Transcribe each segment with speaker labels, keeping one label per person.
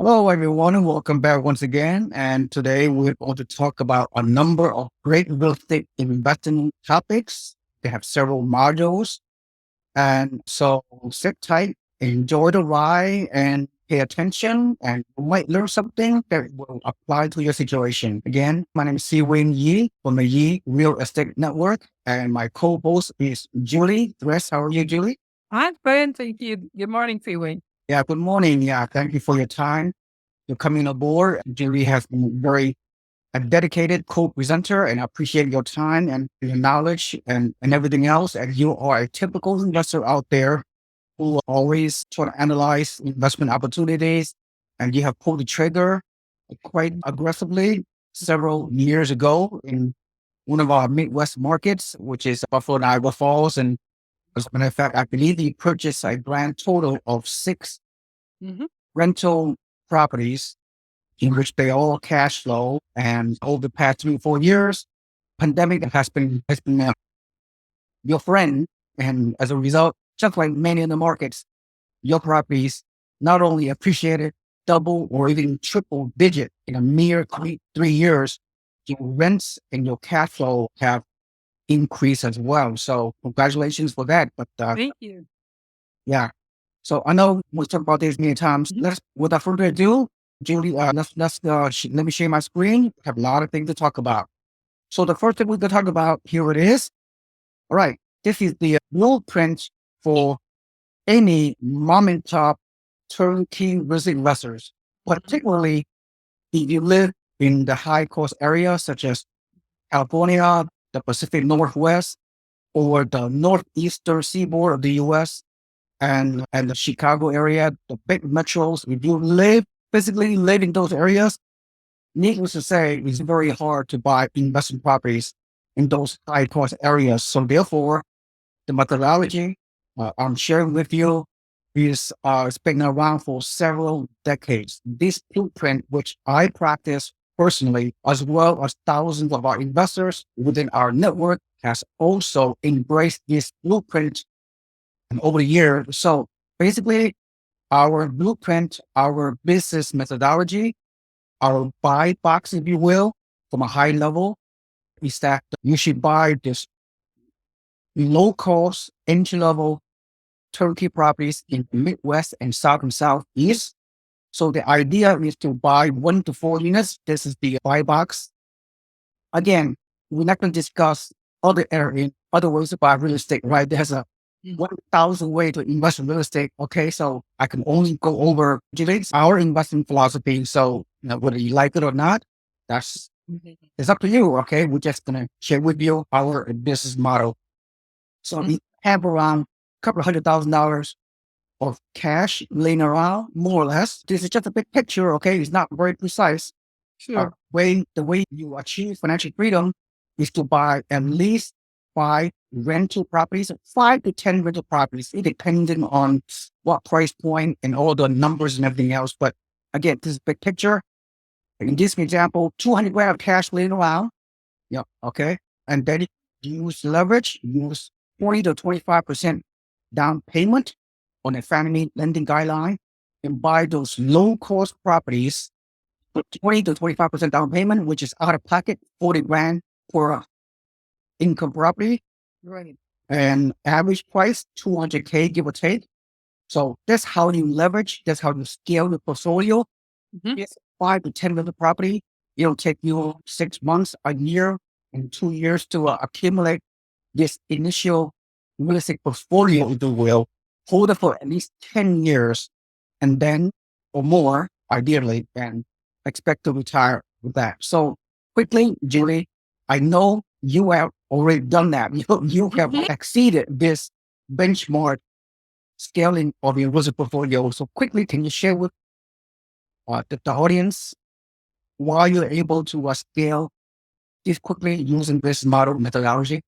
Speaker 1: Hello, everyone, and welcome back once again. And today we're going to talk about a number of great real estate investing topics. They have several modules. And so sit tight, enjoy the ride, and pay attention. And you might learn something that will apply to your situation. Again, my name is Seewing Yee from the Yee Real Estate Network. And my co host is Julie. How are you, Julie?
Speaker 2: I'm fine, thank you. Good morning, Seewing.
Speaker 1: Yeah, good morning. Yeah, thank you for your time. You're coming aboard. Julie has been very a dedicated co-presenter, and I appreciate your time and your knowledge and everything else. And you are a typical investor out there who always try to analyze investment opportunities, and you have pulled the trigger quite aggressively several years ago in one of our Midwest markets, which is Buffalo, Niagara Falls. And as a matter of fact, I believe you purchased a grand total of six
Speaker 2: hmm
Speaker 1: rental properties in which they all cash flow. And over the past 3 or 4 years, pandemic has been your friend. And as a result, just like many in the markets, your properties not only appreciated double or even triple digit in a mere 3 years, your rents and your cash flow have increased as well. So congratulations for that. But
Speaker 2: Thank you.
Speaker 1: yeah, so I know we talked about this many times.
Speaker 2: Mhm.
Speaker 1: Without further ado, Julie, let me share my screen. We have a lot of things to talk about. So the first thing we're going to talk about, here it is. All right. This is the blueprint for any mom and pop turnkey real estate investors, particularly if you live in the high cost areas such as California, the Pacific Northwest, or the northeastern seaboard of the US and the Chicago area, the big metros. If you physically live in those areas, needless to say, it's very hard to buy investment properties in those high cost areas. So therefore, the methodology I'm sharing with you is it's been around for several decades. This blueprint, which I practice personally, as well as thousands of our investors within our network, has also embraced this blueprint over the years. So basically, our blueprint, our business methodology, our buy box, if you will, from a high level, is that you should buy this low cost, entry level turnkey properties in the Midwest and South and Southeast. So the idea is to buy 1 to 4 units. This is the buy box. Again, we're not going to discuss other ways to buy real estate, right? There's a
Speaker 2: Mm.
Speaker 1: 1,000 way to invest in real estate. Okay. So I can only go over our investment philosophy. So, whether you like it or not, that's,
Speaker 2: Mhm.
Speaker 1: it's up to you. Okay. We're just going to share with you our business model. So
Speaker 2: Mhm.
Speaker 1: we have around a couple of $100,000 of cash laying around, more or less. This is just a big picture. Okay. It's not very precise.
Speaker 2: Sure.
Speaker 1: The way you achieve financial freedom is to buy at least 5 to 10 rental properties, it depending on what price point and all the numbers and everything else. But again, this is big picture. In this example, 200 grand of cash laying around. Yeah. Okay. And then you use leverage, use 20 to 25% down payment on a family lending guideline and buy those low cost properties with 20 to 25% down payment, which is out of pocket, 40 grand for income property
Speaker 2: Right.
Speaker 1: and average price 200K, give or take. So that's how you leverage. That's how you scale the portfolio.
Speaker 2: Mhm.
Speaker 1: It's 5 to 10 million property. It'll take you 6 months, a year, and 2 years to accumulate this initial real estate portfolio, if you will, hold it for at least 10 years and then or more, ideally, and expect to retire with that. So quickly, Julie, I know you have already done that. You have
Speaker 2: Mhm.
Speaker 1: exceeded this benchmark scaling of your real estate portfolio. So quickly, can you share with the audience why you're able to scale this quickly using this model methodology?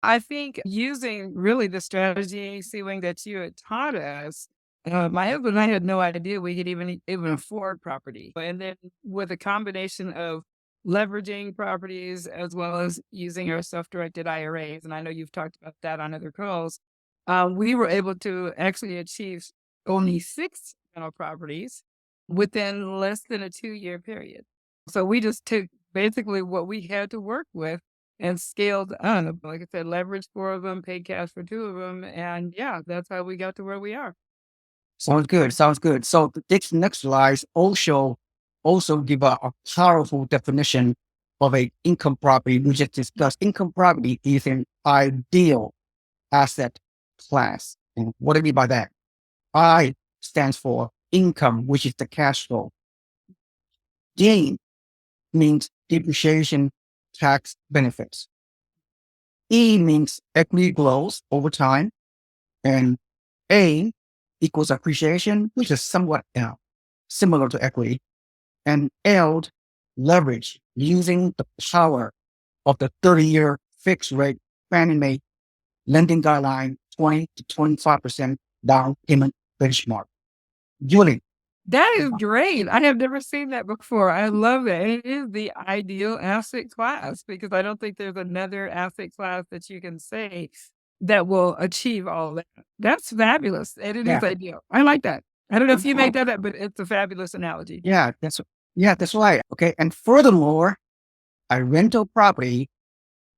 Speaker 2: I think using really the strategy, Seewing, that you had taught us, my husband and I had no idea we could even afford property. And then with a combination of leveraging properties as well as using our self-directed IRAs, and I know you've talked about that on other calls, we were able to actually achieve only six rental properties within less than a 2-year period. So we just took basically what we had to work with and scaled up. Like I said, leveraged 4 of them, paid cash for 2 of them, and yeah, that's how we got to where we are.
Speaker 1: Sounds good. Sounds good. So this next slide also give a powerful definition of a income property. We just discussed income property is an ideal asset class. And what do I mean by that? I stands for income, which is the cash flow. D means depreciation tax benefits. E means equity grows over time. And A equals appreciation, which is somewhat similar to equity. And L, leverage, using the power of the 30-year fixed rate Fannie Mae lending guideline, 20 to 25% down payment benchmark. Julie.
Speaker 2: That is great. I have never seen that before. I love it. It is the ideal asset class because I don't think there's another asset class that you can say that will achieve all that. That's fabulous. And it is
Speaker 1: Yeah.
Speaker 2: ideal. I like that. I don't know if you make that up, but it's a fabulous analogy.
Speaker 1: Yeah, that's right. Okay. And furthermore, a rental property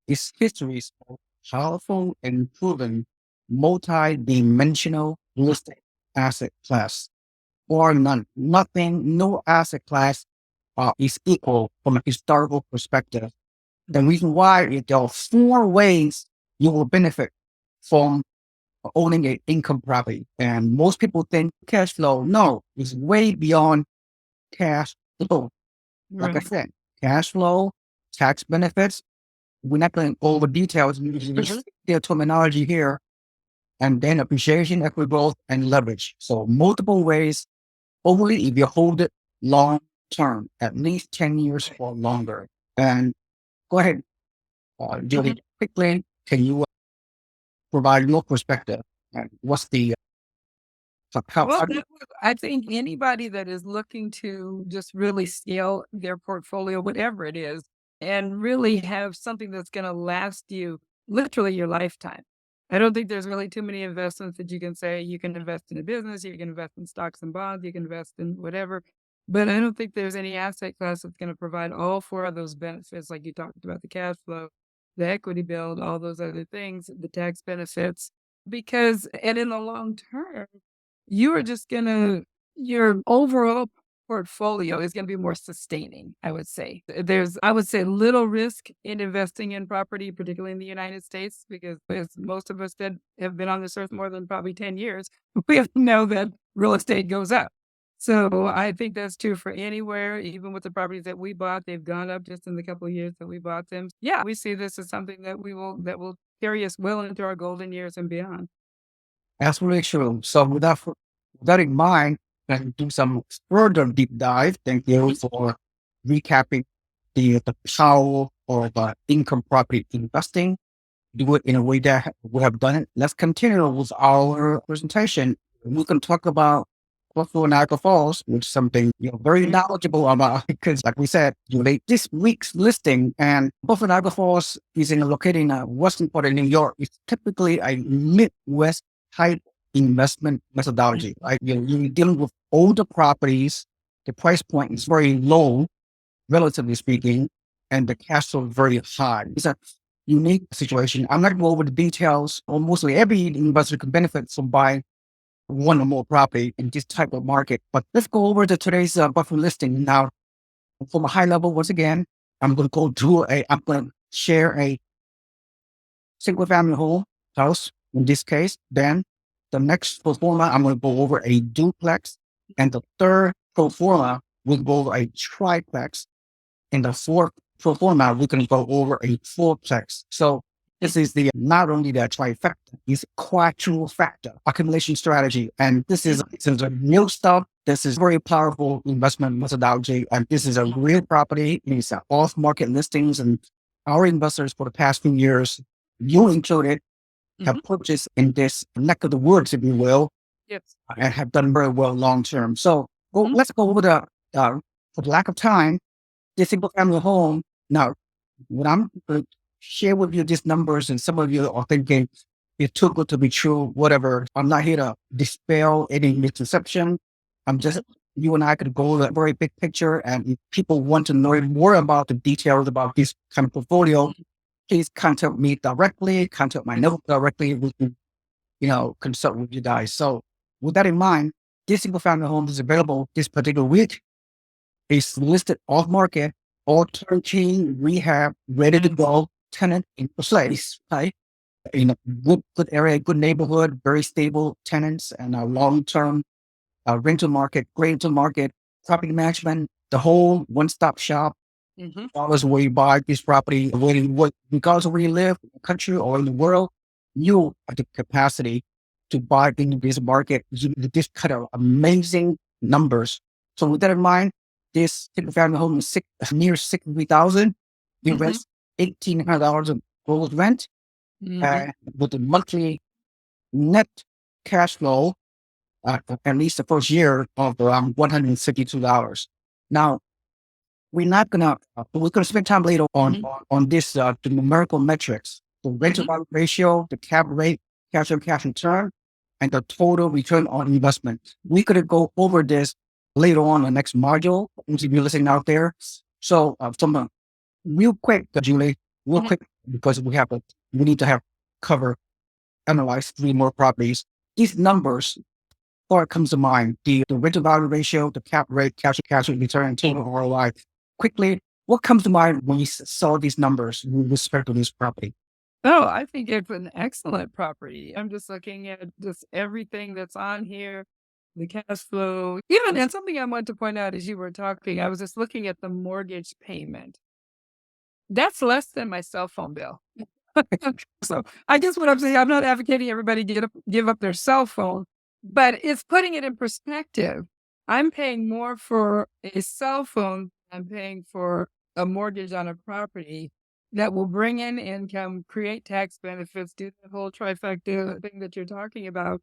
Speaker 1: is history's most powerful and proven multi-dimensional real estate asset class. Or none. Nothing, no asset class is equal from a historical perspective. The reason why is there are 4 ways you will benefit from owning an income property. And most people think cash flow. No, it's way beyond cash flow. Like I
Speaker 2: Right.
Speaker 1: said, cash flow, tax benefits. We're not going over details. Their terminology here. And then appreciation, equity growth, and leverage. So multiple ways. Only if you hold it long term, at least 10 years or longer. And go ahead, Julie, quickly, can you provide your perspective? And what's the,
Speaker 2: Well, I think anybody that is looking to just really scale their portfolio, whatever it is, and really have something that's going to last you literally your lifetime. I don't think there's really too many investments that you can say you can invest in a business, you can invest in stocks and bonds, you can invest in whatever. But I don't think there's any asset class that's going to provide all 4 of those benefits, like you talked about the cash flow, the equity build, all those other things, the tax benefits. Because, and in the long term, you are just gonna your overall portfolio is gonna be more sustaining, I would say. There's, I would say, little risk in investing in property, particularly in the United States, because as most of us that have been on this earth more than probably 10 years, we know that real estate goes up. So I think that's true for anywhere, even with the properties that we bought, they've gone up just in the couple of years that we bought them. Yeah, we see this as something that will carry us well into our golden years and beyond.
Speaker 1: absolutely true. So with that in mind, and do some further deep dive. Thank you for recapping the power of income property investing. Do it in a way that we have done it. Let's continue with our presentation. We can talk about Buffalo Niagara Falls, which is something you're very knowledgeable about because, like we said, you made this week's listing, and Buffalo Niagara Falls is located in the western part of New York. It's typically a Midwest type investment methodology. Like you're dealing with older properties, the price point is very low, relatively speaking, and the cash flow is very high. It's a unique situation. I'm not going to go over the details. Almost every investor can benefit from buying 1 or more property in this type of market. But let's go over to today's Buffalo listing. Now, from a high level, once again, I'm going to share a single family home house in this case. Then the next pro forma, I'm going to go over a duplex. And the third pro forma, we'll go over a triplex. And the fourth pro forma, we can go over a fourplex. So this is not only the trifecta, it's quadrifecta accumulation strategy. And this is a new stuff. This is very powerful investment methodology. And this is a real property. It's off market listings. And our investors for the past few years, you included, have purchased in this neck of the woods, if you will,
Speaker 2: Yes.
Speaker 1: and have done very well long term. So let's go over for the lack of time, the single family home. Now, what I'm going to share with you these numbers, and some of you are thinking it's too good to be true, whatever. I'm not here to dispel any misconception. I'm just you and I could go to a very big picture, and if people want to know more about the details about this kind of portfolio, please contact me directly, contact my network directly. We can, consult with you guys. So with that in mind, this single family home is available this particular week. It's listed off market, all turnkey, rehab, ready to go, tenant in place, right? In a good area, good neighborhood, very stable tenants, and a long-term rental market, great rental market, property management, the whole one-stop shop. Regardless of where you buy this property, regardless of where you live, in the country or in the world, you have the capacity to buy in this market. This kind of amazing numbers. So with that in mind, this single family home is near 60,000. You rent $1,800 of gross rent, with the monthly net cash flow, at least the first year of around $152. Now, we're gonna spend time later on this, the numerical metrics, the rental value ratio, the cap rate, cash on cash return, and the total return on investment. We could go over this later on in the next module, if you're listening out there. So, real quick, Julie, quick, because we need to analyze 3 more properties. These numbers, what comes to mind? The rental value ratio, the cap rate, cash return, total ROI. Quickly, what comes to mind when you saw these numbers with respect to this property?
Speaker 2: Oh, I think it's an excellent property. I'm just looking at just everything that's on here, the cash flow. Even and something I want to point out as you were talking, I was just looking at the mortgage payment. That's less than my cell phone bill. So I guess what I'm saying, I'm not advocating everybody give up their cell phone, but it's putting it in perspective. I'm paying more for a cell phone than I'm paying for a mortgage on a property that will bring in income, create tax benefits, do the whole trifecta thing that you're talking about.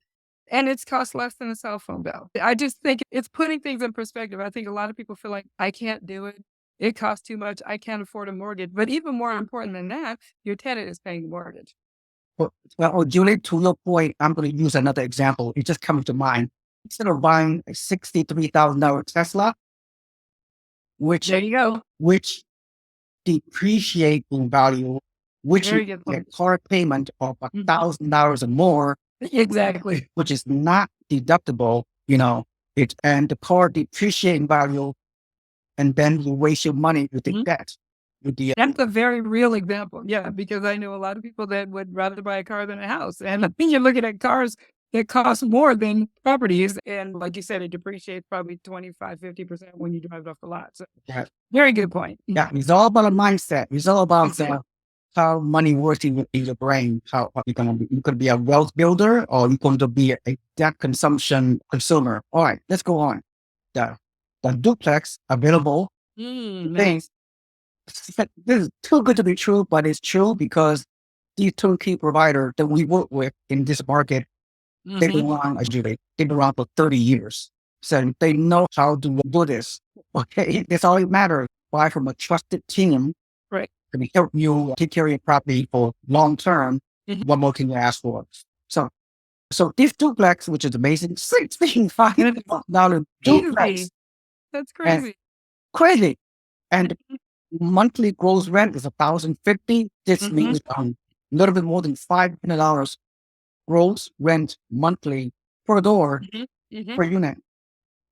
Speaker 2: And it's cost less than a cell phone bill. I just think it's putting things in perspective. I think a lot of people feel like I can't do it. It costs too much. I can't afford a mortgage. But even more important than that, your tenant is paying the mortgage.
Speaker 1: Julie, to your point, I'm going to use another example. It just comes to mind. Instead of buying a $63,000 Tesla,
Speaker 2: There you go.
Speaker 1: which depreciate in value, which
Speaker 2: Very
Speaker 1: is
Speaker 2: good
Speaker 1: a
Speaker 2: point.
Speaker 1: car payment of $1,000 or more,
Speaker 2: Exactly.
Speaker 1: which is not deductible, and the car depreciate in value, and then you waste your money with the debt.
Speaker 2: That's a very real example. Yeah, because I know a lot of people that would rather buy a car than a house. And I think you're looking at cars that cost more than properties. And like you said, it depreciates probably 25, 50% when you drive it off the lot. So
Speaker 1: Yeah.
Speaker 2: very good point.
Speaker 1: Yeah, it's all about a mindset. It's all about
Speaker 2: Exactly.
Speaker 1: how money works in your brain. How you could be a wealth builder, or you're going to be a debt consumption consumer. All right, let's go on. The duplex available.
Speaker 2: Nice.
Speaker 1: This is too good to be true, but it's true because these turnkey provider that we work with in this market, they've been around for 30 years. So they know how to do this. Okay, that's all it matters. Buy from a trusted team.
Speaker 2: Right.
Speaker 1: Can help you take care of your property for long term. What more can you ask for? So this duplex, which is amazing, $65 duplex.
Speaker 2: Easy. That's
Speaker 1: And
Speaker 2: crazy.
Speaker 1: crazy. And monthly gross rent is $1,050. This means a little bit more than $500 gross rent monthly per door per unit.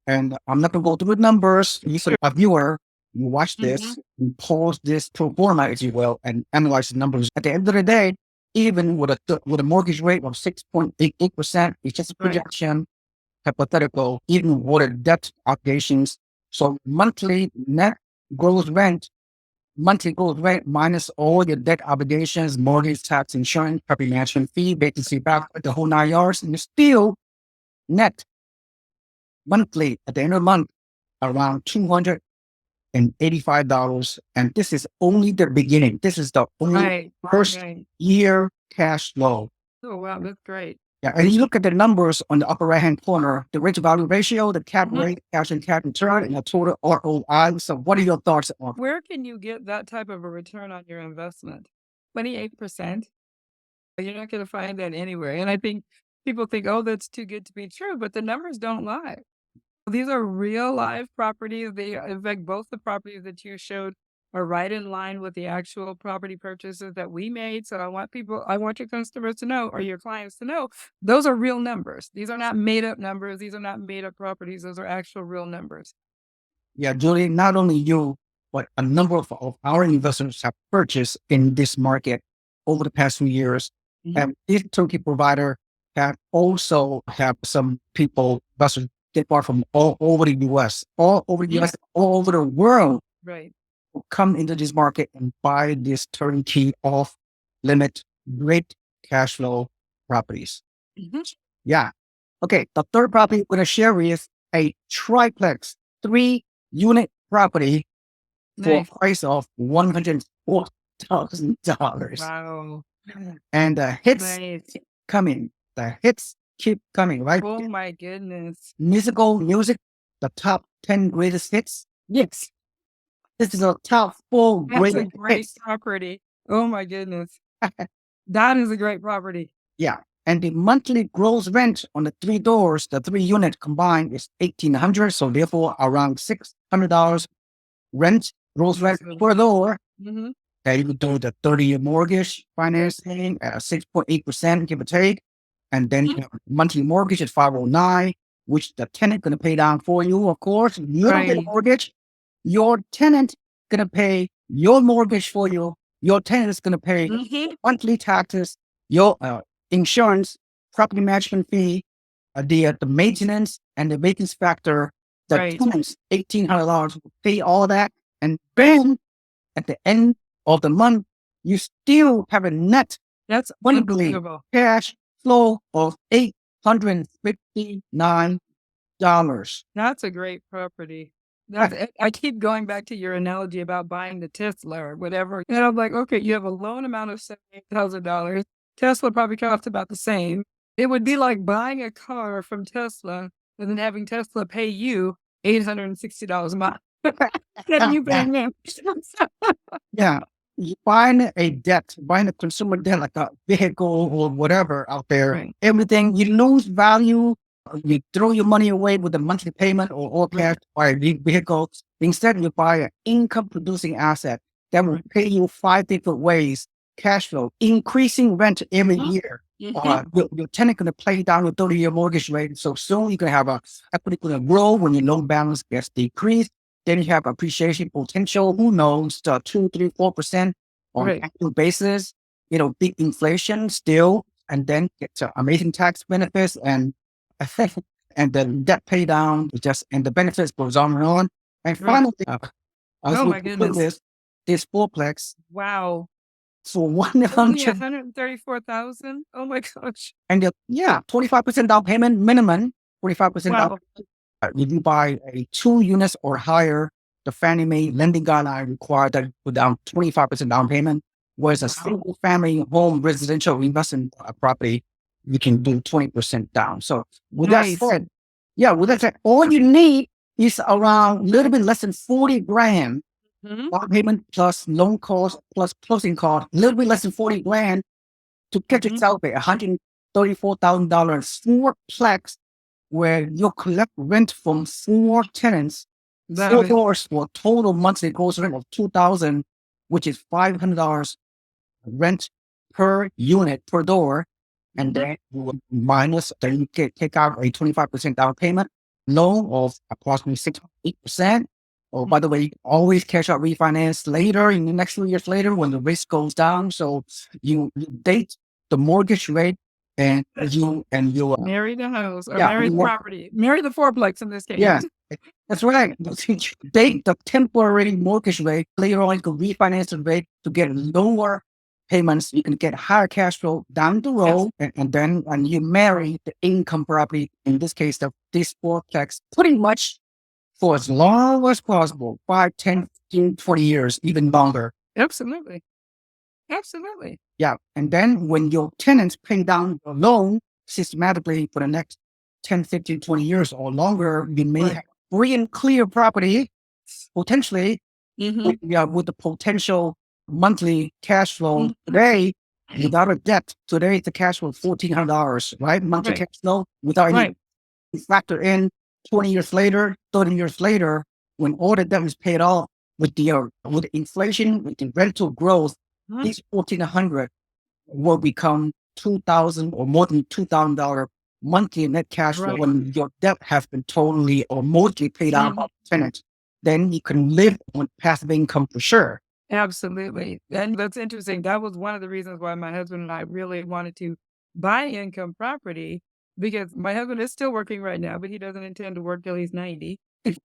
Speaker 1: And I'm not going to go through the numbers. You sort of a viewer, you watch this, you pause this pro forma, if you will, and analyze the numbers. At the end of the day, even with a mortgage rate of 6.88%, it's just a projection, hypothetical, even with the debt obligations. So monthly gross rent minus all your debt obligations, mortgage, tax, insurance, property management fee, vacancy back, the whole 9 yards, and you're still net monthly at the end of the month around $285. And this is only the beginning. This is the only first year cash flow.
Speaker 2: Oh, wow. That's great.
Speaker 1: Yeah. And you look at the numbers on the upper right hand corner, the rent to value ratio, the cap rate, cash and cash return, and the total ROI. So what are your thoughts on?
Speaker 2: Where can you get that type of a return on your investment? 28%. You're not going to find that anywhere. And I think people think, oh, that's too good to be true, but the numbers don't lie. These are real life properties. They, in fact, both the properties that you showed are right in line with the actual property purchases that we made. So I want your customers to know, or your clients to know, those are real numbers. These are not made up numbers. These are not made up properties. Those are actual real numbers.
Speaker 1: Yeah, Julie, not only you, but a number of our investors have purchased in this market over the past few years.
Speaker 2: Mhm.
Speaker 1: And this turnkey provider have also have some people, investors that are from all over the US, all over the US, all over the world,
Speaker 2: Right.
Speaker 1: who come into this market and buy this turnkey off limit, great cash flow properties.
Speaker 2: Mhm.
Speaker 1: Yeah. Okay. The third property we're going to share is a triplex 3-unit property for
Speaker 2: Nice.
Speaker 1: a price of $104,000.
Speaker 2: Wow.
Speaker 1: And the hits
Speaker 2: Nice.
Speaker 1: keep coming. The hits keep coming, right?
Speaker 2: Oh my goodness.
Speaker 1: Music, the top 10 greatest hits. Yes. This is a top 4
Speaker 2: That's a
Speaker 1: greatest
Speaker 2: great
Speaker 1: hits.
Speaker 2: property. Oh my goodness. That is a great property.
Speaker 1: Yeah. And the monthly gross rent on the 3 doors, the 3-unit combined is $1,800. So therefore around $600 rent, gross rent per door.
Speaker 2: Mhm.
Speaker 1: They would do the 30-year mortgage financing at 6.8%, give or take. And then you have monthly mortgage at 509, which the tenant going to pay down for you, of course. You don't pay the
Speaker 2: Right.
Speaker 1: mortgage. Your tenant going to pay your mortgage for you. Your tenant is going to pay
Speaker 2: Mhm.
Speaker 1: monthly taxes, your insurance, property management fee, the maintenance and the maintenance factor. The
Speaker 2: Right.
Speaker 1: tenants, $1,800 will pay all that. And then at the end of the month, you still have a net
Speaker 2: That's
Speaker 1: monthly
Speaker 2: unbelievable.
Speaker 1: cash flow of $859.
Speaker 2: That's a great property. I keep going back to your analogy about buying the Tesla or whatever. And I'm like, okay, you have a loan amount of $78,000. Tesla probably costs about the same. It would be like buying a car from Tesla and then having Tesla pay you $860 a month. That you pay them.
Speaker 1: Yeah. You buying a debt, buying a consumer debt like a vehicle or whatever out there,
Speaker 2: Right.
Speaker 1: everything, you lose value. You throw your money away with a monthly payment or all cash to buy a vehicle. Instead, you buy an income producing asset that will pay you 5 different ways, cash flow, increasing rent every year. Your tenant going to pay down your 30-year mortgage rate. So soon you're going to have a equity going to grow when your loan balance gets decreased. Then you have appreciation potential. Who knows, 2, 3, 4% on
Speaker 2: Right.
Speaker 1: annual basis. Big inflation still, and then get amazing tax benefits and and then debt pay down. And the benefits goes on and on. And
Speaker 2: Right.
Speaker 1: finally, as
Speaker 2: Oh
Speaker 1: we
Speaker 2: my
Speaker 1: put
Speaker 2: goodness.
Speaker 1: this fourplex
Speaker 2: Wow.
Speaker 1: for
Speaker 2: Only
Speaker 1: 100
Speaker 2: 134,000? Oh my gosh.
Speaker 1: and 25% down payment minimum. 25% down.
Speaker 2: Wow.
Speaker 1: If you buy a 2 units or higher, the Fannie Mae lending guideline require that you put down 25% down payment. Whereas a single family home residential investment property, you can do 20% down. So with that
Speaker 2: Nice.
Speaker 1: said, all you need is around a little bit less than 40 grand
Speaker 2: Mhm.
Speaker 1: down payment plus loan cost plus closing cost, a little bit less than 40 grand to get
Speaker 2: Mhm.
Speaker 1: yourself a $134,000 fourplex where you collect rent from 4 tenants,
Speaker 2: That
Speaker 1: 4
Speaker 2: is
Speaker 1: doors for a total monthly gross rent of $2,000, which is $500 rent per unit per door. And then then you can take out a 25% down payment loan of approximately 6.8%. Oh, by the way, you can always cash out refinance later in the next few years later when the risk goes down. So you date the mortgage rate and you
Speaker 2: marry the house or
Speaker 1: yeah,
Speaker 2: marry the property. Marry the fourplex in this case.
Speaker 1: yeah, that's right. Date the temporary mortgage rate. Later on, you can refinance the rate to get lower payments. You can get higher cash flow down the road, and then you marry the income property. In this case, this fourplex, pretty much for as long as possible, 5, 10, 15, 20 years, even longer.
Speaker 2: Absolutely. Absolutely.
Speaker 1: Yeah. And then when your tenants pay down your loan systematically for the next 10, 15, 20 years or longer, you may have free and clear property, potentially, with the potential monthly cash flow today, without a debt. Today, the cash flow is $1,400, right? Monthly cash flow without any factor in 20 years later, 30 years later, when all the debt is paid off with the inflation, with the rental growth,
Speaker 2: Mhm.
Speaker 1: these 1,400 will become 2,000 or more than $2,000 monthly net cash flow
Speaker 2: Right.
Speaker 1: when your debt has been totally or mostly paid out by
Speaker 2: Mhm.
Speaker 1: the tenant. Then you can live on passive income for sure.
Speaker 2: Absolutely. And that's interesting. That was one of the reasons why my husband and I really wanted to buy income property because my husband is still working right now, but he doesn't intend to work till he's 90.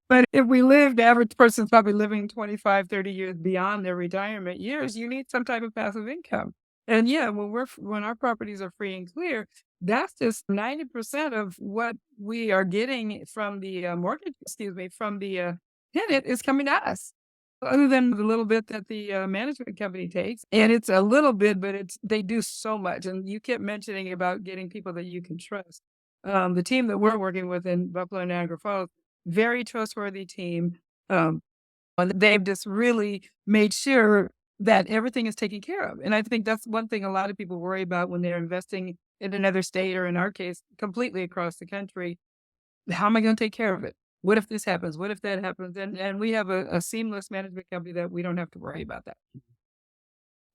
Speaker 2: But if we live, the average person's probably living 25, 30 years beyond their retirement years, you need some type of passive income. And yeah, when our properties are free and clear, that's just 90% of what we are getting from the mortgage, excuse me, from the tenant is coming to us. Other than the little bit that the management company takes, and it's a little bit, but they do so much. And you kept mentioning about getting people that you can trust. The team that we're working with in Buffalo and Niagara Falls, very trustworthy team. Um, and they've just really made sure that everything is taken care of. And I think that's one thing a lot of people worry about when they're investing in another state, or in our case, completely across the country. How am I gonna take care of it? What if this happens? What if that happens? And we have a seamless management company that we don't have to worry about that.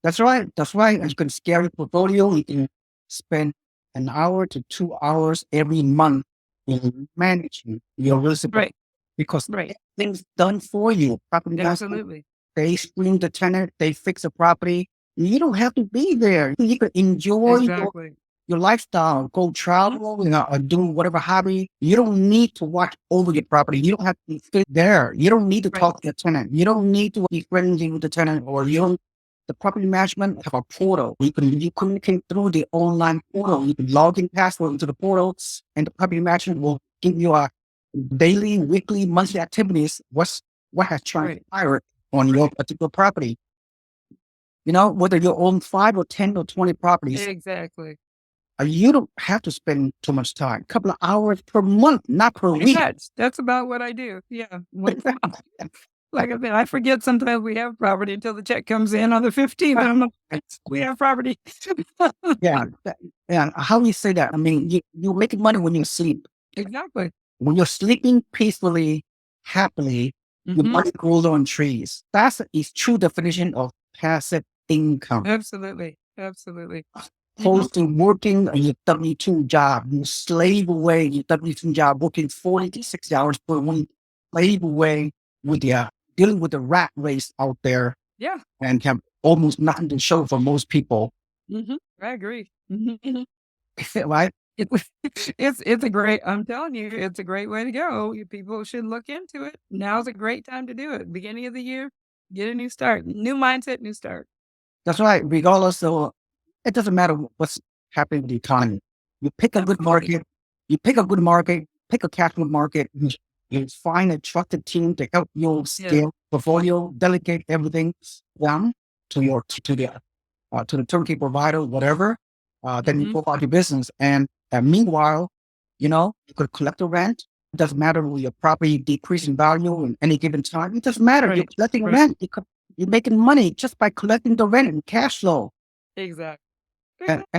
Speaker 1: That's right. That's right. And you can scale your portfolio. You can spend an hour to 2 hours every month in managing your real estate
Speaker 2: Right,
Speaker 1: because
Speaker 2: right.
Speaker 1: everything's done for you. Property management,
Speaker 2: Absolutely.
Speaker 1: they screen the tenant, they fix the property. You don't have to be there. You can enjoy
Speaker 2: Exactly.
Speaker 1: your lifestyle, go travel, or do whatever hobby. You don't need to watch over your property. You don't have to sit there. You don't need to
Speaker 2: Right,
Speaker 1: talk to the tenant. You don't need to be friendly with the tenant, or you don't. The property management have a portal. You communicate through the online portal. You can log in password into the portal, and the property management will give you a daily, weekly, monthly activities. What has
Speaker 2: right.
Speaker 1: transpired on your particular property? Whether you own 5 or 10 or 20 properties,
Speaker 2: Exactly.
Speaker 1: you don't have to spend too much time. A couple of hours per month, not per
Speaker 2: And
Speaker 1: week.
Speaker 2: that's about what I do. Yeah. Like I said, I forget sometimes we have property until the check comes in on the 15th, and I'm like, "We have property."
Speaker 1: Yeah. And how do you say that? I mean, you're making money when you sleep.
Speaker 2: Exactly.
Speaker 1: When you're sleeping peacefully, happily, your
Speaker 2: Mhm.
Speaker 1: money grows on trees. That's a true definition of passive income.
Speaker 2: Absolutely. Absolutely. Mhm.
Speaker 1: Opposed to working a W-2 job, you slave away your W-2 job, working 40 to 60 hours per week, slave away with dealing with the rat race out there
Speaker 2: Yeah.
Speaker 1: and have almost nothing to show for most people.
Speaker 2: Mhm. I agree. Mhm.
Speaker 1: Right?
Speaker 2: It was it's a great, I'm telling you, it's a great way to go. You people should look into it. Now's a great time to do it. Beginning of the year, get a new start. New mindset, new start.
Speaker 1: That's right. Regardless of, it doesn't matter what's happening with the economy. You pick a good
Speaker 2: Absolutely.
Speaker 1: market, pick a cash flow market, you find a trusted team to help you
Speaker 2: Yeah.
Speaker 1: scale portfolio, delegate everything down to the turnkey provider, whatever. Then you
Speaker 2: Mhm.
Speaker 1: go about your business. And meanwhile, you could collect the rent. It doesn't matter if your property decrease in value in any given time. It doesn't matter. You're
Speaker 2: Right.
Speaker 1: collecting
Speaker 2: Right.
Speaker 1: rent. You're making money just by collecting the rent and cash flow.
Speaker 2: Exactly.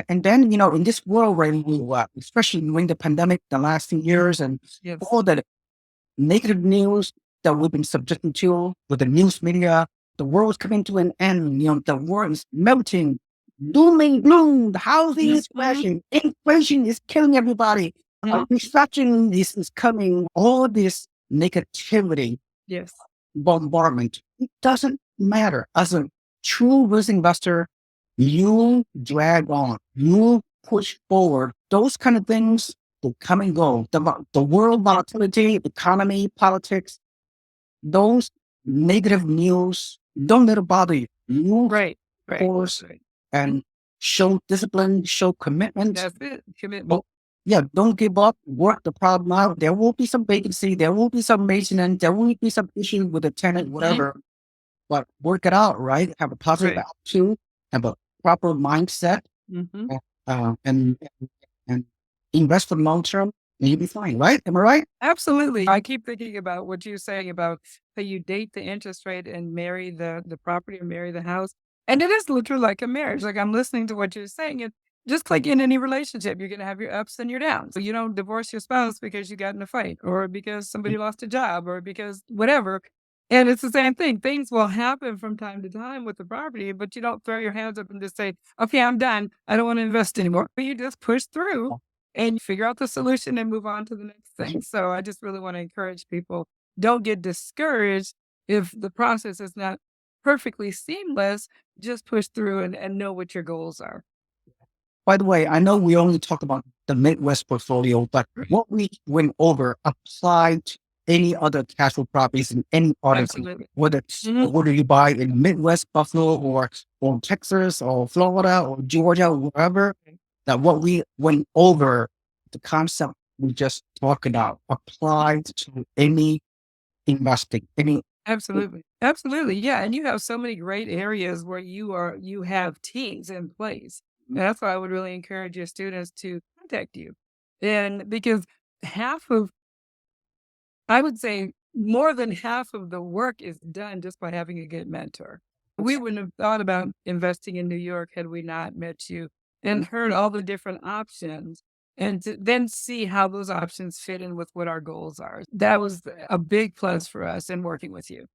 Speaker 1: And then, in this world where especially during the pandemic, the last few years, and
Speaker 2: Yes.
Speaker 1: all the negative news that we've been subjected to with the news media, the world's coming to an end. The world is melting, doom and gloom. The housing is
Speaker 2: Mhm.
Speaker 1: crashing. Inflation is killing everybody.
Speaker 2: Mhm.
Speaker 1: Recession is coming. All this negativity,
Speaker 2: Yes.
Speaker 1: bombardment. It doesn't matter. As a true risk investor, you drag on, you push forward. Those kind of things will come and go. The world volatility, economy, politics, those negative news, don't let it bother you. You
Speaker 2: Right. Right.
Speaker 1: course
Speaker 2: Right.
Speaker 1: and show discipline, show commitment.
Speaker 2: That's it. Commitment.
Speaker 1: Don't, yeah, don't give up. Work the problem out. There will be some vacancy. There will be some maintenance. There will be some issues with the tenant,
Speaker 2: Mhm.
Speaker 1: whatever. But work it out, right? Have a positive
Speaker 2: Right.
Speaker 1: attitude, have a proper mindset,
Speaker 2: Mhm.
Speaker 1: uh, and invest for the long term, and you'll be fine, right? Am I right?
Speaker 2: Absolutely. I keep thinking about what you're saying about how you date the interest rate and marry the property, or marry the house. And it is literally like a marriage. Like, I'm listening to what you're saying. Just like in any relationship, you're going to have your ups and your downs. So you don't divorce your spouse because you got in a fight or because somebody lost a job or because whatever. And it's the same thing. Things will happen from time to time with the property, but you don't throw your hands up and just say, okay, I'm done. I don't want to invest anymore. But you just push through and figure out the solution and move on to the next thing. So I just really want to encourage people, don't get discouraged if the process is not perfectly seamless. Just push through and know what your goals are.
Speaker 1: By the way, I know we only talk about the Midwest portfolio, but what we went over applied to any other cash flow properties in any other,
Speaker 2: Absolutely.
Speaker 1: whether whether you buy in Midwest, Buffalo, or Texas, or Florida, or Georgia, or wherever. That what we went over, the concept we just talked about, applied to any investing, any.
Speaker 2: Absolutely. Absolutely. Yeah. And you have so many great areas where you have teams in place. And that's why I would really encourage your students to contact you. And because half of, I would say more than half of the work is done just by having a good mentor. We wouldn't have thought about investing in New York had we not met you and heard all the different options and to then see how those options fit in with what our goals are. That was a big plus for us in working with you.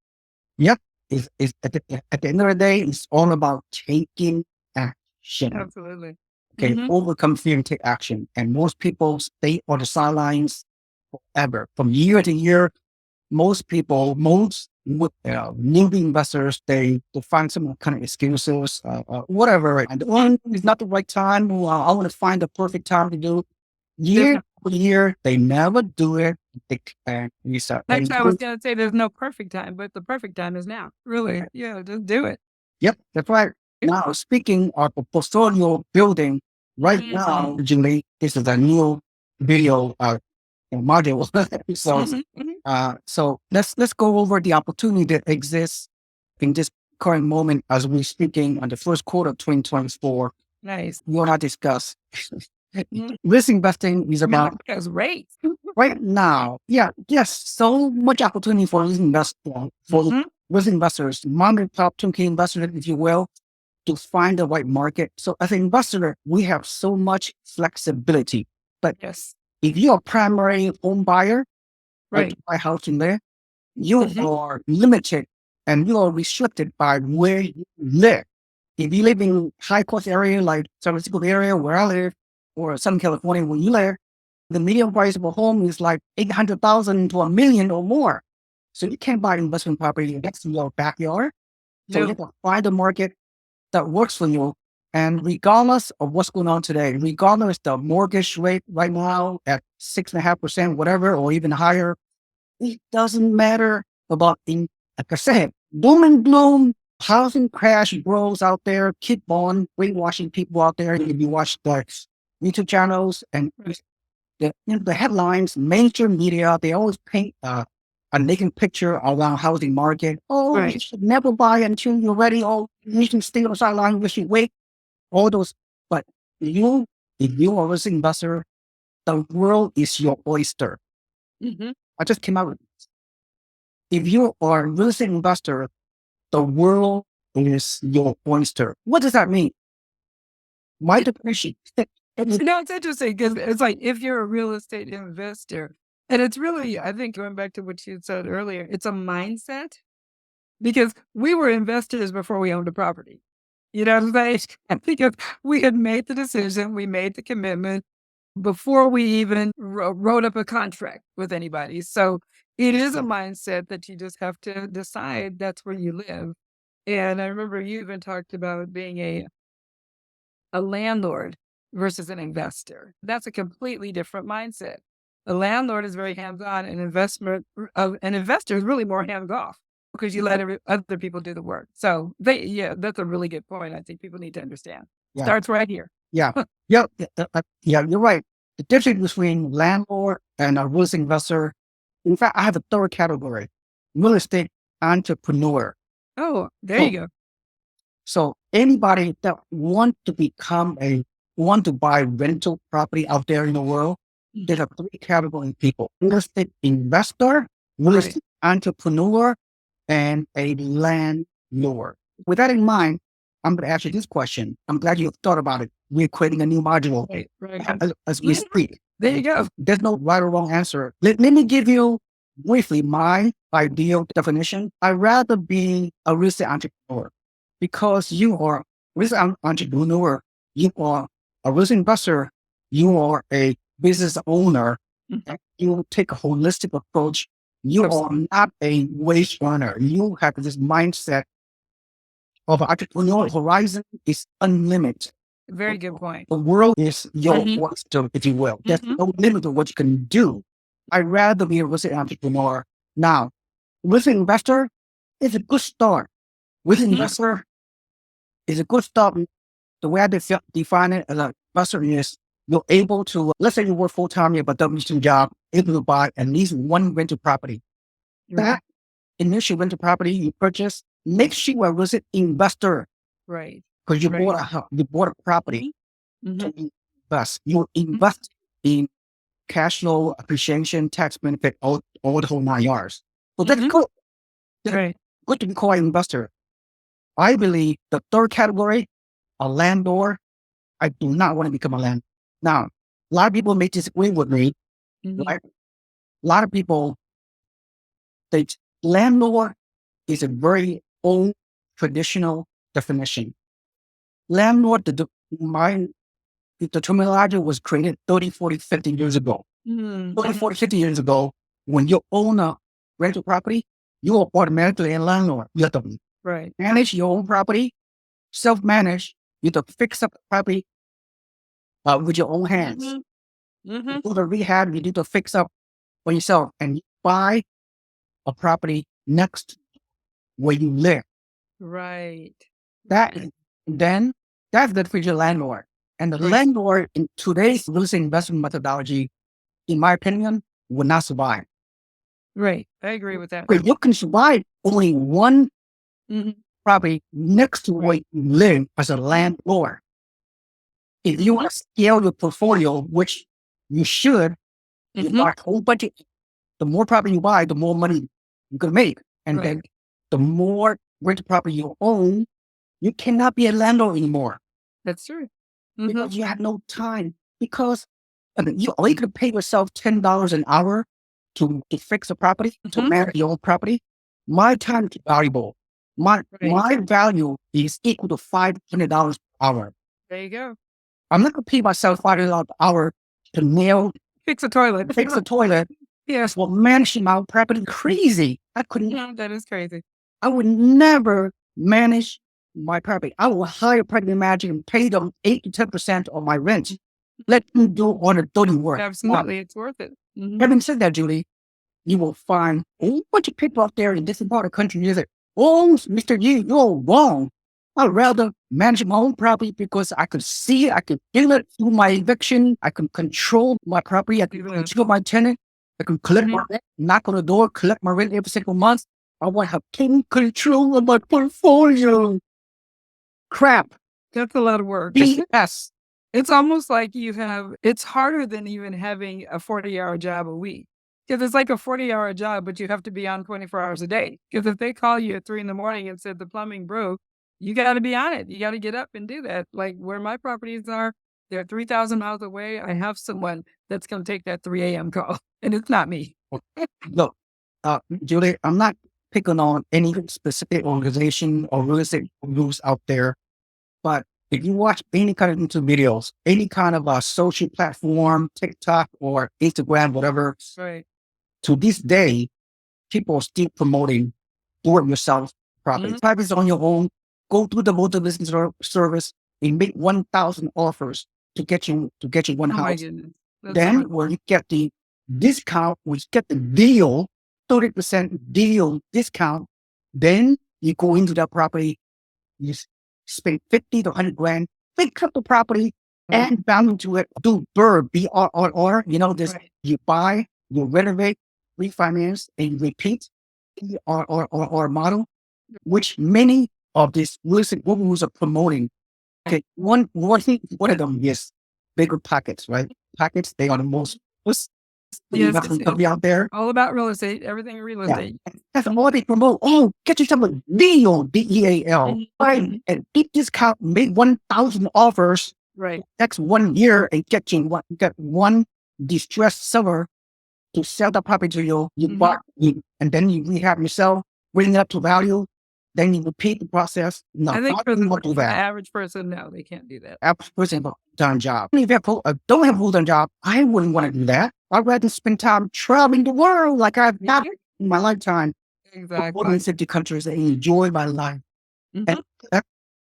Speaker 1: Yep. It's at the end of the day, it's all about taking action.
Speaker 2: Absolutely.
Speaker 1: Okay.
Speaker 2: Mhm.
Speaker 1: Overcome fear and take action. And most people stay on the sidelines forever. From year to year, most people, newbie investors, they find some kind of excuses, whatever. And it's not the right time. Well, I want to find the perfect time to do. Year
Speaker 2: Definitely.
Speaker 1: after year, they never do it. And we start.
Speaker 2: That's why I was gonna say there's no perfect time, but the perfect time is now. Really. Yeah, just do it.
Speaker 1: Yep, that's right. Now, speaking of the portfolio building, right now, originally, this is a new video module. So,
Speaker 2: Mhm, mhm.
Speaker 1: so let's go over the opportunity that exists in this current moment as we're speaking on the first quarter of 2024.
Speaker 2: Nice.
Speaker 1: We want to discuss
Speaker 2: Mhm.
Speaker 1: risk investing is about
Speaker 2: That's great.
Speaker 1: right now. Yeah, yes, so much opportunity for
Speaker 2: Mhm.
Speaker 1: risk investors, mom and pop turnkey investors, if you will, to find the right market. So as an investor, we have so much flexibility. But
Speaker 2: Yes.
Speaker 1: if you're a primary home buyer, like to
Speaker 2: Right.
Speaker 1: buy a house in there, you
Speaker 2: Mhm.
Speaker 1: are limited and you are restricted by where you live. If you live in high cost area like San Francisco area where I live, or Southern California where you live, the median price of a home is like 800,000 to a million or more. So you can't buy investment property next to your backyard. So you have
Speaker 2: No.
Speaker 1: to find a market that works for you. And regardless of what's going on today, regardless the mortgage rate right now at 6.5%, whatever, or even higher, it doesn't matter about like I said, doom and gloom, housing crash bros out there, keep on brainwashing people out there. If you watch the YouTube channels and the headlines, mainstream media, they always paint a naked picture around housing market. Oh, you
Speaker 2: Right.
Speaker 1: should never buy until you're ready. Oh, you should stay on the sideline. We should wait. All those. But you, if you are an investor, the world is your oyster.
Speaker 2: Mhm.
Speaker 1: I just came out with if you are a real estate investor, the world is your oyster. What does that mean? My depression.
Speaker 2: It's interesting because it's like if you're a real estate investor, and it's really, I think going back to what you said earlier, it's a mindset because we were investors before we owned a property. You know what I'm saying? Because we had made the decision, we made the commitment before we even wrote up a contract with anybody. So it is a mindset that you just have to decide that's where you live. And I remember you even talked about being a landlord versus an investor. That's a completely different mindset. A landlord is very hands-on, an investor is really more hands-off because you let other people do the work. So yeah, that's a really good point. I think people need to understand.
Speaker 1: Yeah,
Speaker 2: Starts right here.
Speaker 1: yeah, yeah, yeah. You're right. The difference between landlord and a real estate investor. In fact, I have a third category: real estate entrepreneur.
Speaker 2: Oh, there you
Speaker 1: So,
Speaker 2: go.
Speaker 1: so anybody that want to buy rental property out there in the world, there are three category of people: real estate investor, real
Speaker 2: Right.
Speaker 1: estate entrepreneur, and a landlord. With that in mind, I'm going to ask you this question. I'm glad you thought about it. we're creating a new module as we speak.
Speaker 2: There you go.
Speaker 1: There's no right or wrong answer. Let me give you briefly my ideal definition. I'd rather be a real estate entrepreneur because you are a real estate entrepreneur, you are a real estate investor, you are a business owner, and you take a holistic approach. You are not a wage earner. You have this mindset of entrepreneurial horizon is unlimited.
Speaker 2: Very good point.
Speaker 1: The world is your oyster, if you will. There's no limit to what you can do. I'd rather be a real estate entrepreneur. Now, real estate investor is a good start. Real estate investor is a good start. The way I define it as an investor is you're able to, let's say you work full-time, you have a W-2 job, able to buy at least one rental property. That initial rental property you purchase makes you a real estate investor.
Speaker 2: Right.
Speaker 1: Because you bought a property to invest. You invest in cash flow, appreciation, tax benefit, all the whole 9 yards. So that's good. That's good to be called an investor. I believe the third category, a landlord, I do not want to become a landlord. Now, a lot of people may disagree with me. Right? A lot of people think landlord is a very old traditional definition. Landlord, the terminology was created 30, 40, 50 years ago. 30, 40, 50 years ago, when you own a rental property, you are automatically a landlord. You have to manage your own property, self-manage. You have to fix up the property with your own hands. You do the rehab, you need to fix up for yourself, and you buy a property next where you live.
Speaker 2: Right.
Speaker 1: Then that's the future landlord. And the landlord in today's real estate investment methodology, in my opinion, will not survive.
Speaker 2: Right. I agree with that.
Speaker 1: But you can survive only one property next to where you live as a landlord. If you want to scale your portfolio, which you should, you buy a whole bunch of, the more property you buy, the more money you're going to make. And then the more rental property you own, you cannot be a landlord anymore.
Speaker 2: That's true.
Speaker 1: Because you have no time. Because you only going to pay yourself $10 an hour to fix a property, to manage your own property. My time is valuable. My value is equal to $500 per hour.
Speaker 2: There you go.
Speaker 1: I'm not going to pay myself $500 per hour to
Speaker 2: fix a toilet.
Speaker 1: Yes. Well, managing my own property crazy. I couldn't.
Speaker 2: Yeah, that is crazy.
Speaker 1: I would never manage my property. I will hire a property manager and pay them 8 to 10% of my rent. Let them do all the dirty work.
Speaker 2: Absolutely. It's worth it.
Speaker 1: Having said that, Julie, you will find a whole bunch of people out there in this part of the country who say, "Oh, Mr. Yee, you're wrong. I'd rather manage my own property because I could see it, I could feel it through my eviction, I can control my property, I can control my tenant, I can collect my rent, knock on the door, collect my rent every single month. I want to have total control of my portfolio." Crap.
Speaker 2: That's a lot of work.
Speaker 1: BS.
Speaker 2: It's almost like it's harder than even having a 40-hour job a week. Because it's like a 40-hour job, but you have to be on 24 hours a day. Because if they call you at 3 a.m. and said the plumbing broke, you got to be on it. You got to get up and do that. Like where my properties are, they're 3,000 miles away. I have someone that's going to take that 3 a.m. call, and it's not me.
Speaker 1: Look, Julie, I'm not picking on any specific organization or real estate groups out there, but if you watch any kind of YouTube videos, any kind of social platform, TikTok or Instagram, whatever, to this day, people are still promoting do-it-yourself property. Properties on your own. Go through the motor business service and make 1,000 offers to get you one house. Then when you get the discount, when you get the deal, 30% deal discount, then you go into that property, you spend 50 to 100 grand, fix up the property, add value to it, do BRRR, you buy, you renovate, refinance, and repeat BRRR model, which many of these real estate gurus are promoting. Okay, one of them is bigger pockets, right? Pockets, they are the most investment company out there.
Speaker 2: All about real estate, everything real estate.
Speaker 1: That's all they promote. Oh, get yourself a deal, DEAL, right? And deep discount, make 1,000 offers
Speaker 2: Right.
Speaker 1: Next 1 year and get one distressed seller to sell the property to you. You
Speaker 2: Mhm.
Speaker 1: bought, and then you rehab yourself, bring it up to value. Then you repeat the process. No,
Speaker 2: I think
Speaker 1: not
Speaker 2: for the
Speaker 1: anyone do
Speaker 2: for the
Speaker 1: that.
Speaker 2: average person, no, they can't do that.
Speaker 1: Average person have a full-time job. If you don't have a full-time job, I wouldn't want to do that. I'd rather spend time traveling the world like I've not in my lifetime. More
Speaker 2: Exactly.
Speaker 1: than 50 countries and enjoy my life. And
Speaker 2: Mhm.
Speaker 1: that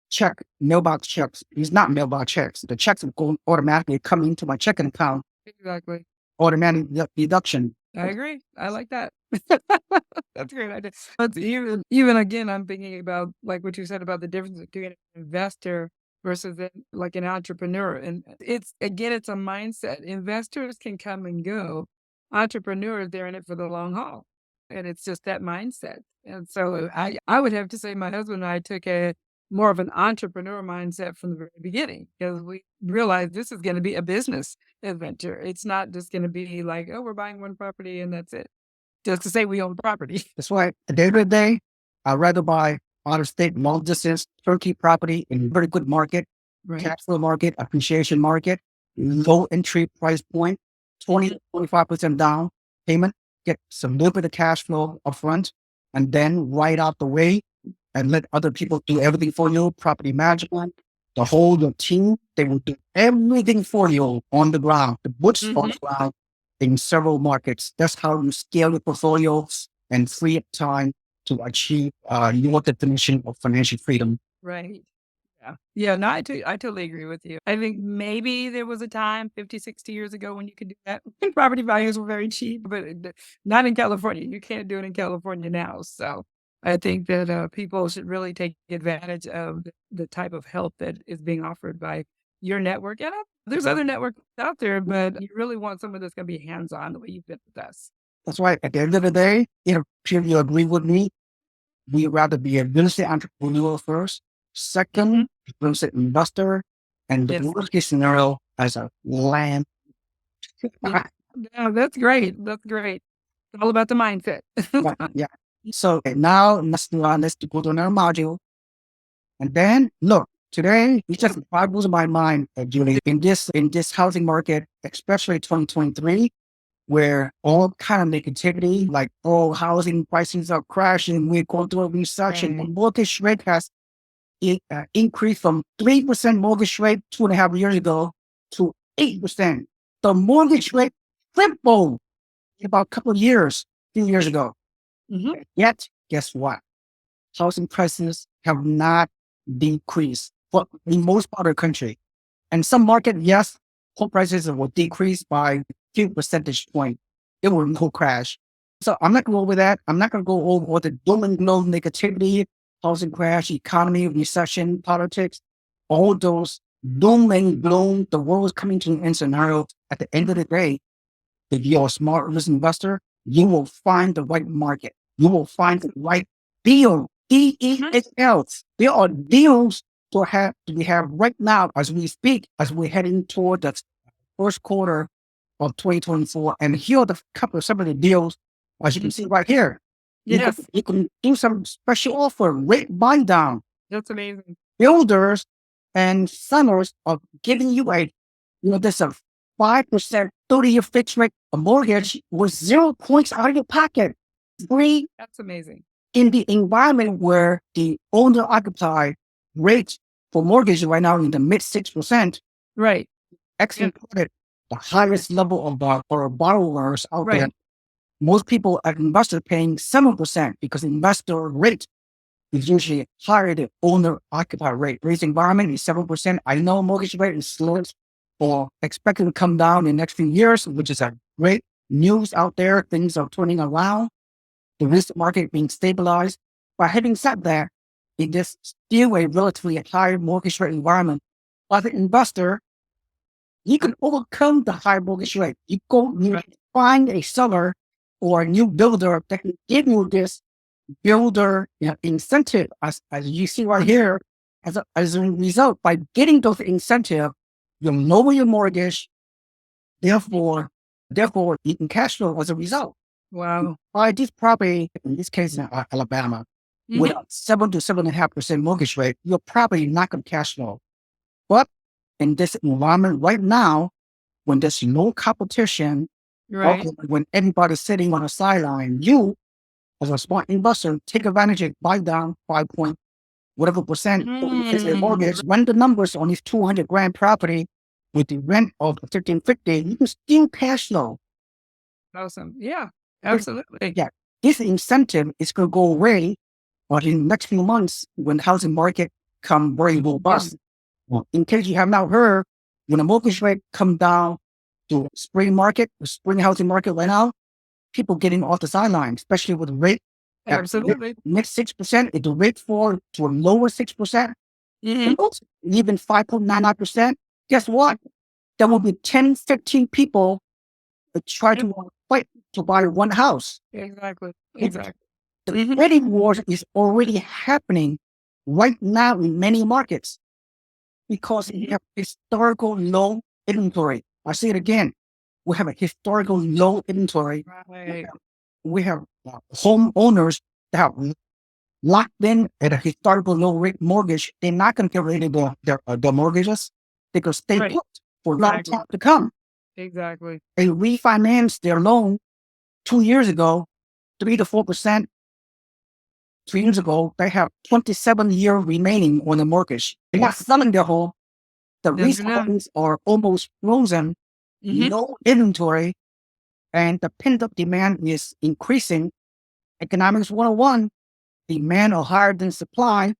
Speaker 1: check, mailbox checks, it's not mailbox checks. The checks are going automatically coming into my checking account,
Speaker 2: Exactly.
Speaker 1: automatic deduction.
Speaker 2: I agree. I like that. That's a great idea. But even again, I'm thinking about like what you said about the difference between an investor versus like an entrepreneur. And it's again, it's a mindset. Investors can come and go. Entrepreneurs, they're in it for the long haul. And it's just that mindset. And so I would have to say my husband and I took a more of an entrepreneur mindset from the very beginning because we realized this is going to be a business adventure. It's not just going to be like, oh, we're buying one property and that's it. Just to say we own property.
Speaker 1: That's why at the end of the day, I'd rather buy out of state, long distance, turnkey property in a very good market,
Speaker 2: Right.
Speaker 1: cash flow market, appreciation market, low entry price point, 20 25% down payment, get some little bit of cash flow upfront, and then right out the way and let other people do everything for you, property management, the whole your team, they will do everything for you on the ground, the boots on the ground in several markets. That's how you scale your portfolio and free up time to achieve your definition of financial freedom.
Speaker 2: Right. Yeah. Yeah. No, I totally agree with you. I think maybe there was a time 50, 60 years ago when you could do that. And property values were very cheap, but not in California. You can't do it in California now. So I think that people should really take advantage of the type of help that is being offered by your network. And there's other networks out there, but you really want someone that's going to be hands on the way you've been with us.
Speaker 1: That's why at the end of the day, if you agree with me, we rather be a real estate entrepreneur first, second, real estate investor, and the
Speaker 2: Yes.
Speaker 1: worst case scenario as a land.
Speaker 2: Yeah. Yeah, that's great. That's great. It's all about the mindset.
Speaker 1: Yeah. So now let's go to another module. And then look, today it just boggles my mind, Julie, in this housing market, especially 2023, where all kind of negativity, like oh, housing prices are crashing, we're going through a recession. The mortgage rate has increased from 3% mortgage rate 2.5 years ago to 8%. The mortgage rate tripled in about a couple of years, few years ago. Yet, guess what? Housing prices have not decreased for in most part of the country. And some market, yes, home prices will decrease by a few percentage point. It will no crash. So I'm not going to go over that. I'm not going to go over all the doom and gloom negativity, housing crash, economy, recession, politics, all those doom and gloom, the world is coming to an end scenario. At the end of the day, if you're a smart risk investor, you will find the right market. You will find the right deal. DEXL. There are deals we have right now as we speak, as we're heading toward the first quarter of 2024. And here are some of the deals, as you can see right here.
Speaker 2: Yes.
Speaker 1: You can do some special offer, rate buy down.
Speaker 2: That's amazing.
Speaker 1: Builders and sellers are giving you there's a 5% 30-year fixed rate mortgage with 0 points out of your pocket. Free
Speaker 2: That's amazing.
Speaker 1: in the environment where the owner occupied rate for mortgage right now in the mid 6%.
Speaker 2: Right.
Speaker 1: Excellent credit, the highest level of for borrowers out there.
Speaker 2: Right.
Speaker 1: Most people are investors paying 7% because investor rate is usually higher than owner occupied rate. Raise environment is 7%. I know mortgage rate is slow or expected to come down in the next few years, which is a great news out there. Things are turning around. The risk market being stabilized. But having said that, it is still a relatively high mortgage rate environment. As an investor, you can overcome the high mortgage rate. You find a seller or a new builder that can give you this builder incentive, as you see right here. As a result, by getting those incentive, you lower your mortgage. Therefore, you can cash flow as a result.
Speaker 2: Wow.
Speaker 1: Buy this property, in this case in Alabama, with a 7 to 7.5% mortgage rate, you're probably not going to cash flow. But in this environment right now, when there's no competition,
Speaker 2: Right.
Speaker 1: okay, when everybody's sitting on the sideline, you as a smart investor take advantage of buy down 5 point whatever percent is a
Speaker 2: Mm.
Speaker 1: mortgage. Run the numbers on this 200 grand property with the rent of 1350, you can still cash flow.
Speaker 2: Awesome. Yeah,
Speaker 1: But,
Speaker 2: absolutely.
Speaker 1: yeah, this incentive is going to go away in the next few months when the housing market come very robust. Well, in case you have not heard, when the mortgage rate come down to the spring housing market right now, people getting off the sideline, especially with the rate at
Speaker 2: Absolutely.
Speaker 1: mid 6%. If the rate fall to a lower 6%,
Speaker 2: Mhm.
Speaker 1: even 5.99%, guess what? There will be 10, 15 people that try
Speaker 2: Yep.
Speaker 1: to fight to buy one house.
Speaker 2: Exactly.
Speaker 1: It-
Speaker 2: Exactly.
Speaker 1: the
Speaker 2: Mhm.
Speaker 1: bidding war is already happening right now in many markets because we
Speaker 2: Mhm.
Speaker 1: have historical low inventory. I say it again. We have a historical low inventory.
Speaker 2: Right.
Speaker 1: We have homeowners that have locked in at a historical low rate mortgage. They're not going to get rid of their mortgages. They're going to stay
Speaker 2: Right.
Speaker 1: put for a long
Speaker 2: Exactly.
Speaker 1: time to come.
Speaker 2: Exactly.
Speaker 1: They refinanced their loan 2 years ago, 3 to 4%. 3 years ago, they have 27 years remaining on the mortgage. They're not selling their home. The
Speaker 2: That's good
Speaker 1: resale
Speaker 2: enough.
Speaker 1: homes are almost frozen,
Speaker 2: Mhm.
Speaker 1: no inventory, and the pent-up demand is increasing. Economics 101, demand are higher than supply.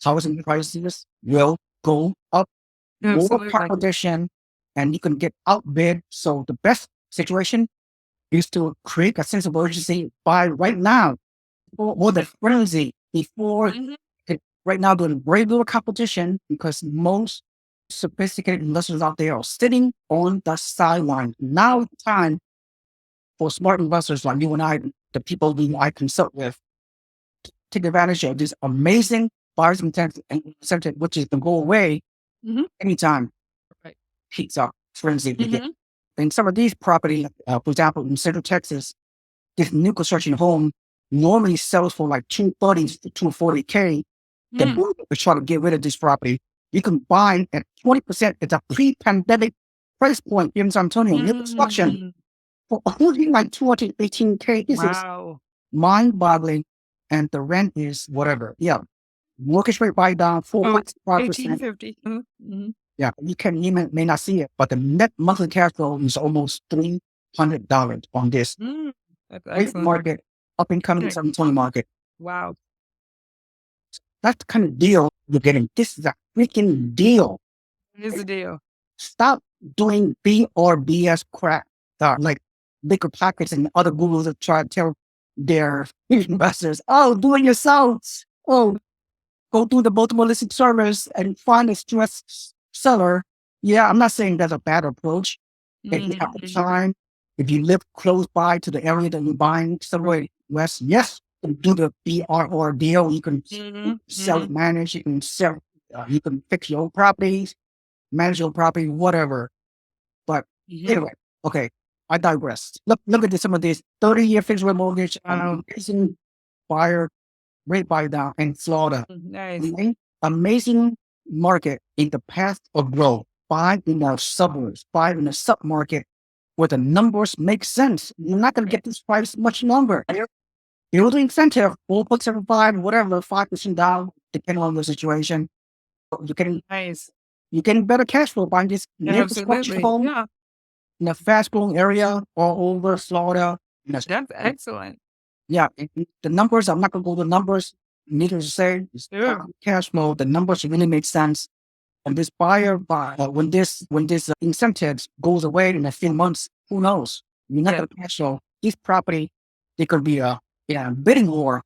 Speaker 1: Housing prices will go up, more
Speaker 2: Absolutely.
Speaker 1: competition, and you can get outbid. So the best situation is to create a sense of urgency by right now, or the frenzy before
Speaker 2: Mhm.
Speaker 1: right now there's very little competition because most sophisticated investors out there are sitting on the sideline. Now it's time for smart investors like you and I, the people who I consult with, take advantage of this amazing buyer's incentive, which is to go away
Speaker 2: Mhm.
Speaker 1: anytime
Speaker 2: Right.
Speaker 1: heats up, frenzy begins.
Speaker 2: Mhm.
Speaker 1: In some of these properties, for example, in Central Texas, this new construction home normally sells for like 230 to 240K. The
Speaker 2: Mhm.
Speaker 1: board is trying to get rid of this property. You can buy at 20%. It's a pre-pandemic price point in San Antonio, new construction
Speaker 2: Mm.
Speaker 1: for only like 218K. This is
Speaker 2: Wow.
Speaker 1: mind-boggling. And the rent is whatever. Yeah. Mortgage rate buy down
Speaker 2: Oh,
Speaker 1: 4.5%.
Speaker 2: 1850. Mhm. Mhm.
Speaker 1: Yeah. You may not see it, but the net monthly cash flow is almost $300 on this
Speaker 2: Mm. That's
Speaker 1: great
Speaker 2: excellent.
Speaker 1: market, up and coming
Speaker 2: Okay.
Speaker 1: San Antonio market.
Speaker 2: Wow.
Speaker 1: That's the kind of deal you're getting. This is a freaking deal.
Speaker 2: Here's the deal.
Speaker 1: Stop doing B or BS crap. Like bigger pockets and other gurus that try to tell their investors, oh, do it yourself. Oh, go through the multiple listing service and find a stressed seller. Yeah, I'm not saying that's a bad approach. If you have the
Speaker 2: Mhm.
Speaker 1: time, if you live close by to the area that you're buying somewhere west, yes, you can do the BRR deal. You can
Speaker 2: Mhm.
Speaker 1: self
Speaker 2: Mhm.
Speaker 1: manage. You can sell. You can fix your own properties, manage your property, whatever. But
Speaker 2: Mhm.
Speaker 1: anyway, okay, I digress. Look at some of these 30-year fixed rate mortgage,
Speaker 2: Wow.
Speaker 1: amazing buyer rate buy down in Florida.
Speaker 2: Nice.
Speaker 1: Amazing market in the path of growth. Buy in the suburbs, buy in the sub market where the numbers make sense. You're not going to get this price much longer. Build the incentive, 4.75, whatever, 5% down, depending on the situation. You're getting,
Speaker 2: Nice.
Speaker 1: you're getting better cash flow buying this new construction
Speaker 2: Absolutely.
Speaker 1: home
Speaker 2: Yeah.
Speaker 1: in a fast growing area all over Florida.
Speaker 2: That's excellent.
Speaker 1: Yeah, the numbers, I'm not going to go to the numbers. Needless to say, it's
Speaker 2: Sure.
Speaker 1: cash flow. The numbers really make sense. And this when this incentives goes away in a few months, who knows? You're not
Speaker 2: Yeah.
Speaker 1: going to cash flow. This property, it could be a bidding war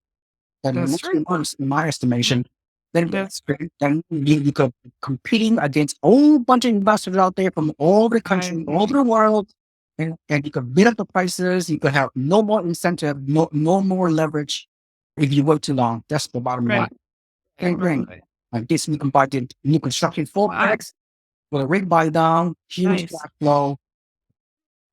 Speaker 1: in the
Speaker 2: That's
Speaker 1: next few
Speaker 2: true.
Speaker 1: months, in my
Speaker 2: Mhm.
Speaker 1: estimation. Then,
Speaker 2: That's
Speaker 1: then you could competing against a whole bunch of investors out there from all over the
Speaker 2: right.
Speaker 1: country, all over the world, and you could bid up the prices. You could have no more incentive, no more leverage if you wait too long. That's the bottom line.
Speaker 2: Right.
Speaker 1: Same
Speaker 2: Right.
Speaker 1: thing.
Speaker 2: Right.
Speaker 1: Like this, you can buy the new construction
Speaker 2: Wow.
Speaker 1: 4X with a rate buy down, huge
Speaker 2: Nice.
Speaker 1: cash flow,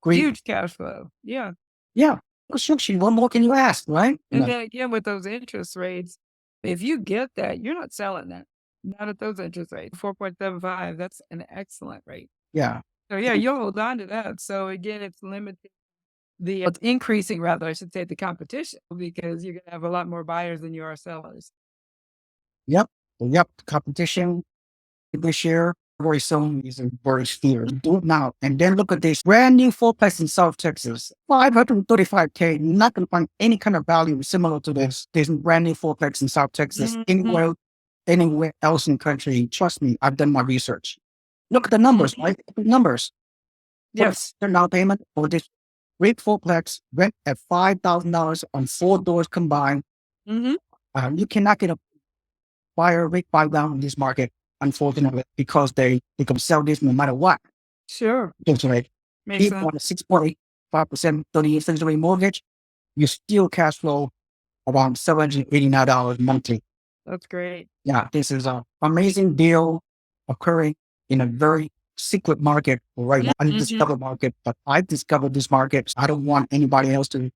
Speaker 1: great.
Speaker 2: Huge cash flow. Yeah.
Speaker 1: Yeah, construction. What more can you ask, right?
Speaker 2: And then again, with those interest rates, if you get that, you're not selling that. Not at those interest rates. 4.75, that's an excellent rate.
Speaker 1: Yeah.
Speaker 2: So yeah, you'll hold on to that. So again, it's limiting it's increasing rather, I should say, the competition because you're gonna have a lot more buyers than you are sellers.
Speaker 1: Yep. Yep. Competition this year very soon is very fierce. Do it now. And then look at this brand new fourplex in South Texas. 535K. Not gonna find any kind of value similar to this brand new fourplex in South Texas
Speaker 2: Mhm.
Speaker 1: anywhere else in the country. Trust me, I've done my research. Look at the numbers,
Speaker 2: Mhm.
Speaker 1: right? The numbers. What
Speaker 2: Yes.
Speaker 1: their down payment for this great fourplex rent at $5,000 on 4 doors combined.
Speaker 2: Mhm.
Speaker 1: You cannot get a buyer rate buy down in this market, unfortunately, because they can sell this no matter what.
Speaker 2: Sure.
Speaker 1: Interest rate.
Speaker 2: Makes
Speaker 1: People
Speaker 2: sense.
Speaker 1: on a 6.85% 30-year fixed rate mortgage, you still cash flow around $789 monthly.
Speaker 2: That's great.
Speaker 1: Yeah, this is an amazing deal occurring in a very secret market right now,
Speaker 2: Mhm.
Speaker 1: undiscovered market. But I discovered this market. I don't want anybody else to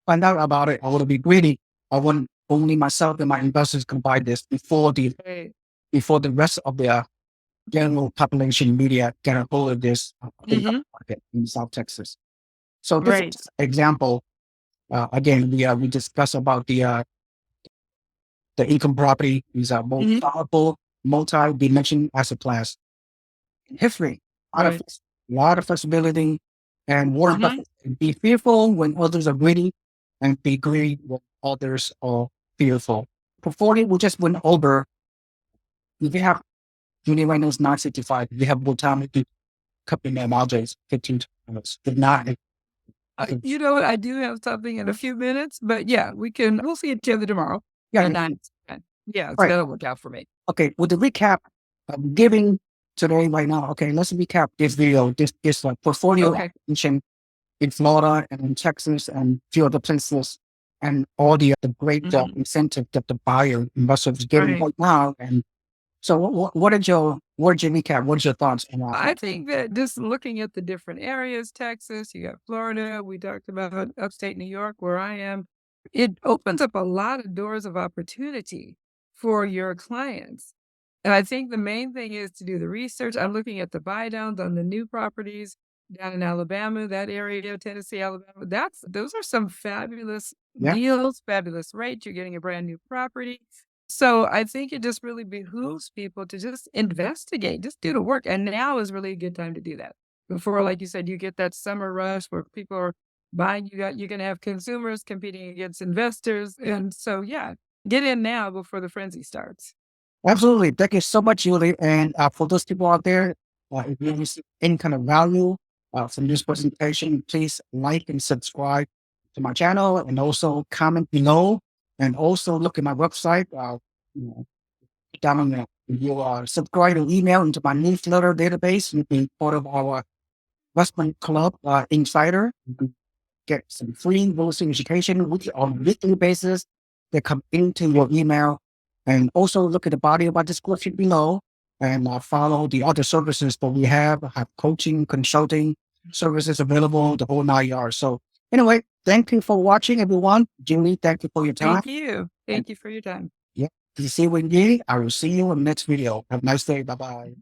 Speaker 1: find out about it. I want to be greedy. I want only myself and my investors can buy this
Speaker 2: Great.
Speaker 1: before the rest of the general population media get a hold of this
Speaker 2: Mhm.
Speaker 1: market in South Texas. So this
Speaker 2: Great.
Speaker 1: is example. Again, we discuss about the income property is a more
Speaker 2: Mhm.
Speaker 1: powerful, multi-dimension asset class. History, a lot of
Speaker 2: Right.
Speaker 1: lot of flexibility, and Warren
Speaker 2: Mhm.
Speaker 1: Buffett. Be fearful when others are greedy, and be greedy when others are fearful. Portfolio we just went over. If you have Julie right now is 965. If you have more time, you can cut in their margins 15 minutes. If not,
Speaker 2: You know what? I do have something in a few minutes, but yeah, we'll see each other tomorrow
Speaker 1: yeah,
Speaker 2: at 9. Yeah, so
Speaker 1: right.
Speaker 2: that'll work out for me.
Speaker 1: Okay, with the recap I'm giving today right now. Okay, let's recap this video. This portfolio
Speaker 2: Okay.
Speaker 1: acquisition in Florida and in Texas and few other places, and all the great
Speaker 2: Mhm.
Speaker 1: incentive that the buyer investors is getting
Speaker 2: Right.
Speaker 1: right now. And so, what did you recap? What's your thoughts on that?
Speaker 2: I think that just looking at the different areas, Texas, you got Florida, we talked about upstate New York, where I am. It opens up a lot of doors of opportunity for your clients. And I think the main thing is to do the research. I'm looking at the buy downs on the new properties down in Alabama, that area, Tennessee, Alabama. Those are some fabulous
Speaker 1: Yeah,
Speaker 2: deals, fabulous rates. You're getting a brand new property. So I think it just really behooves people to just investigate, just do the work. And now is really a good time to do that. Before, like you said, you get that summer rush where people are buying, you're gonna have consumers competing against investors. And so yeah, get in now before the frenzy starts.
Speaker 1: absolutely. Thank you so much, Julie. And for those people out there, if you receive any kind of value from this presentation, please like and subscribe to my channel, and also comment below, and also look at my website. You know, down on there. If you subscribe and email into my newsletter database, you'll be part of our investment club insider. You can get some free real estate education on a weekly basis that come into your email. And also look at the body of my description below, and follow the other services that we have coaching, consulting services available, the whole 9 yards. So anyway, thank you for watching, everyone. Julie, thank you for your time.
Speaker 2: Thank you.
Speaker 1: And
Speaker 2: Thank you for your time.
Speaker 1: yeah, this is Seewing Yee. I will see you in the next video. Have a nice day. Bye-bye.